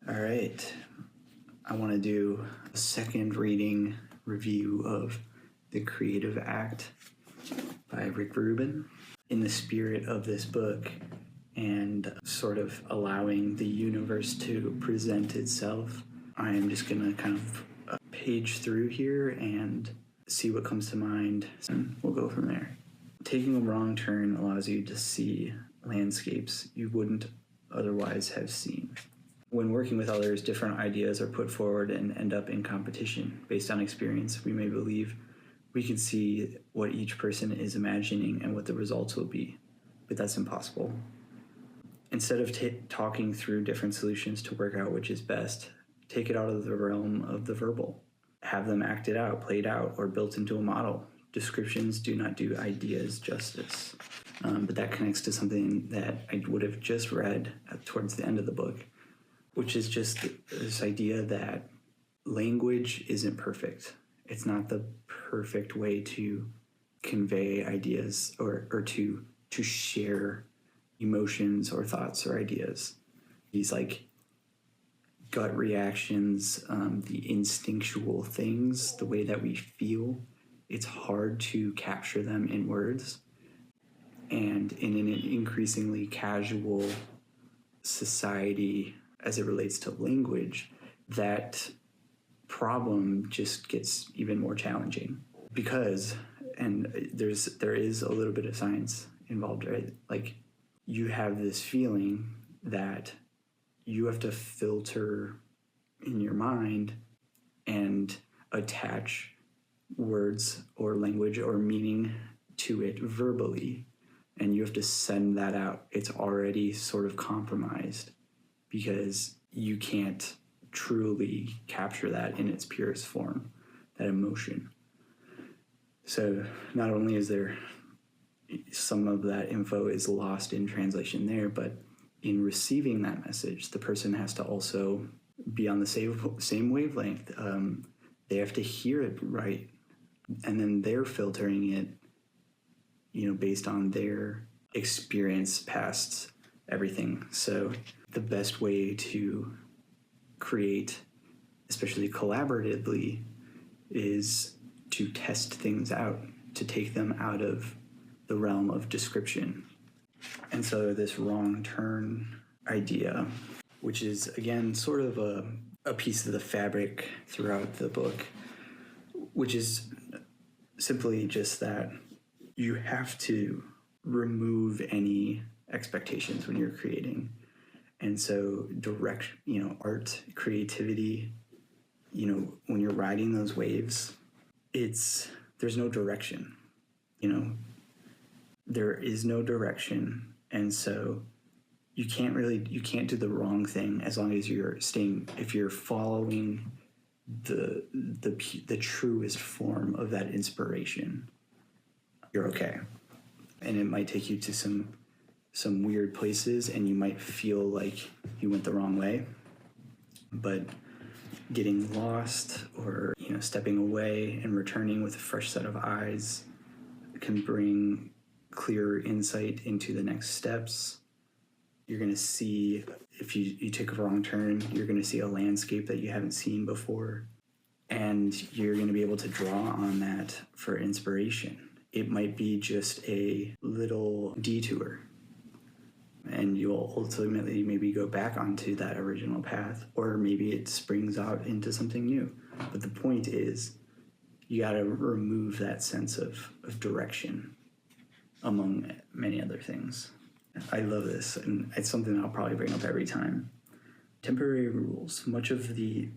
All right. I want to do a second reading review of The Creative Act by Rick Rubin. In the spirit of this book and sort of allowing the universe to present itself, I am just going to kind of page through here and see what comes to mind, and we'll go from there. Taking a wrong turn allows you to see landscapes you wouldn't otherwise have seen. When working with others, different ideas are put forward and end up in competition. Based on experience, we may believe we can see what each person is imagining and what the results will be, but that's impossible. Instead of talking through different solutions to work out which is best, take it out of the realm of the verbal. Have them acted out, played out, or built into a model. Descriptions do not do ideas justice. But that connects to something that I would have just read towards the end of the book, which is just this idea that language isn't perfect. It's not the perfect way to convey ideas or to share emotions or thoughts or ideas. These like gut reactions, the instinctual things, the way that we feel, it's hard to capture them in words. And in an increasingly casual society, as it relates to language, that problem just gets even more challenging because, and there is a little bit of science involved, right? Like you have this feeling that you have to filter in your mind and attach words or language or meaning to it verbally, and you have to send that out. It's already sort of compromised because you can't truly capture that in its purest form, that emotion. So not only is there some of that info is lost in translation there, but in receiving that message, the person has to also be on the same wavelength. They have to hear it right, and then they're filtering it, based on their experience past everything. So the best way to create, especially collaboratively, is to test things out, to take them out of the realm of description. And so this wrong turn idea, which is, again, sort of a piece of the fabric throughout the book, which is simply just that you have to remove any expectations when you're creating. And so art, creativity, when you're riding those waves, there's no direction, there is no direction. And so you can't do the wrong thing as long as if you're following the truest form of that inspiration, you're okay. And it might take you to some weird places and you might feel like you went the wrong way, but getting lost or stepping away and returning with a fresh set of eyes can bring clearer insight into the next steps. You're going to see, if you take a wrong turn, you're going to see a landscape that you haven't seen before, and you're going to be able to draw on that for inspiration. It might be just a little detour, and you'll ultimately maybe go back onto that original path, or maybe it springs out into something new. But the point is, you got to remove that sense of direction, among many other things. I love this, and it's something I'll probably bring up every time. Temporary rules. Much of the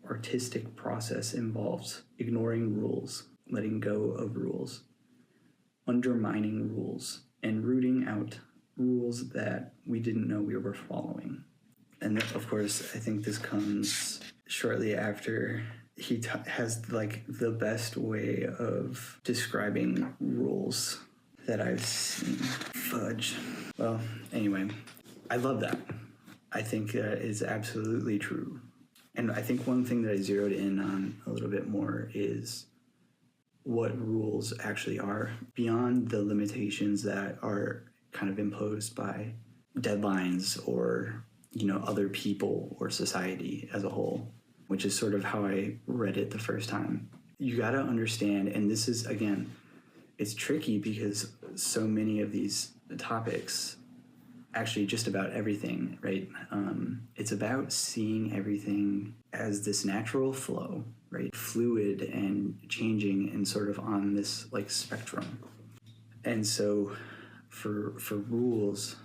artistic process involves ignoring rules, letting go of rules, undermining rules, and rooting out rules that we didn't know we were following. And of course, I think this comes shortly after he has like the best way of describing rules that I've seen. Fudge. Well, anyway, I love that. I think that is absolutely true. And I think one thing that I zeroed in on a little bit more is what rules actually are, beyond the limitations that are kind of imposed by deadlines or other people or society as a whole, which is sort of how I read it the first time. You got to understand, and this is, again, it's tricky because so many of these topics, actually just about everything, right? It's about seeing everything as this natural flow, right? Fluid and changing and sort of on this like spectrum. And so for rules,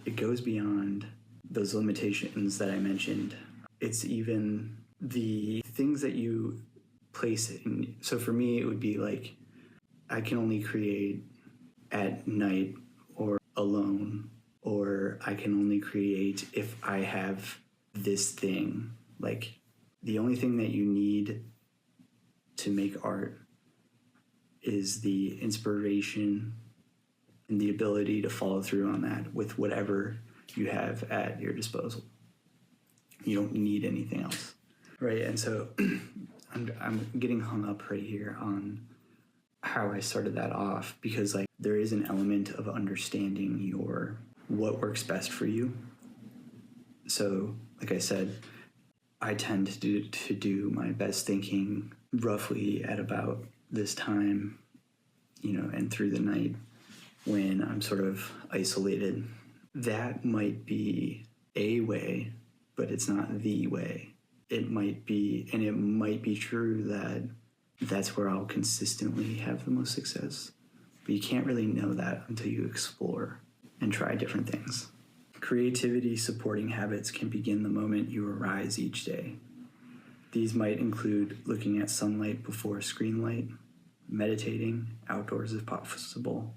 it goes beyond those limitations that I mentioned. It's even the things that you place in. So for me, it would be like, I can only create at night or alone, or I can only create if I have this thing. Like, the only thing that you need to make art is the inspiration and the ability to follow through on that with whatever you have at your disposal. You don't need anything else, right? And so I'm getting hung up right here on how I started that off, because like there is an element of understanding what works best for you. So like I said, I tend to do my best thinking roughly at about this time, and through the night when I'm sort of isolated. That might be a way, but it's not the way. It might be, and it might be true that that's where I'll consistently have the most success. But you can't really know that until you explore and try different things. Creativity supporting habits can begin the moment you arise each day. These might include looking at sunlight before screen light, meditating outdoors if possible,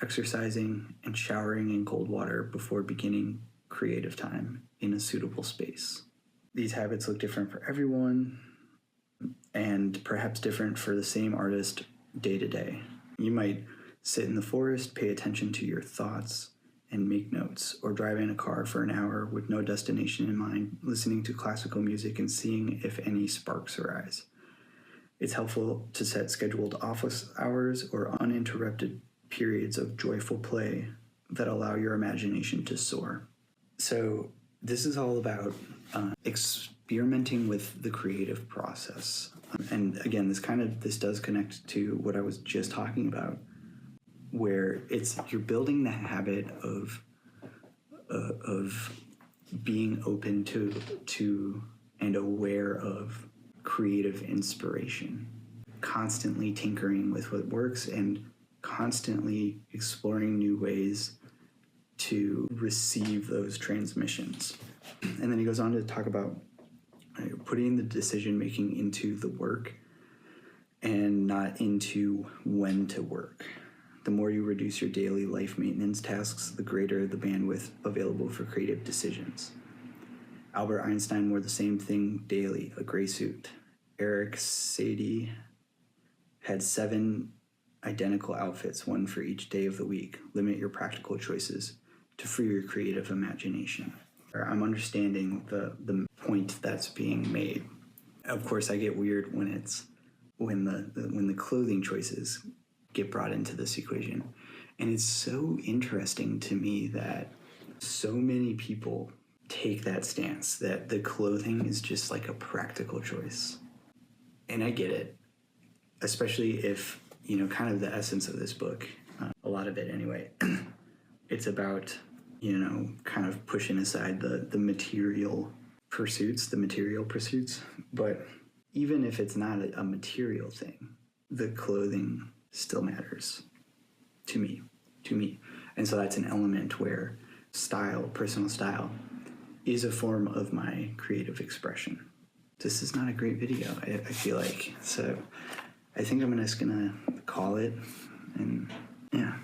exercising, and showering in cold water before beginning creative time in a suitable space. These habits look different for everyone, and perhaps different for the same artist day to day. You might sit in the forest, pay attention to your thoughts, and make notes, or drive in a car for an hour with no destination in mind, listening to classical music and seeing if any sparks arise. It's helpful to set scheduled office hours or uninterrupted periods of joyful play that allow your imagination to soar. So this is all about experimenting with the creative process. And again, this does connect to what I was just talking about, where you're building the habit of being open to and aware of creative inspiration, constantly tinkering with what works and constantly exploring new ways to receive those transmissions. And then he goes on to talk about putting the decision making into the work and not into when to work. The more you reduce your daily life maintenance tasks, the greater the bandwidth available for creative decisions. Albert Einstein wore the same thing daily, a gray suit. Eric Satie had 7 identical outfits, one for each day of the week. Limit your practical choices to free your creative imagination. I'm understanding the point that's being made. Of course, I get weird when the clothing choices get brought into this equation. And it's so interesting to me that so many people take that stance, that the clothing is just like a practical choice. And I get it, especially if, kind of the essence of this book, a lot of it anyway, it's about, kind of pushing aside the material pursuits, but even if it's not a material thing, the clothing still matters to me. And so that's an element where personal style, is a form of my creative expression. This is not a great video, I feel like. So I think I'm just gonna call it, and yeah.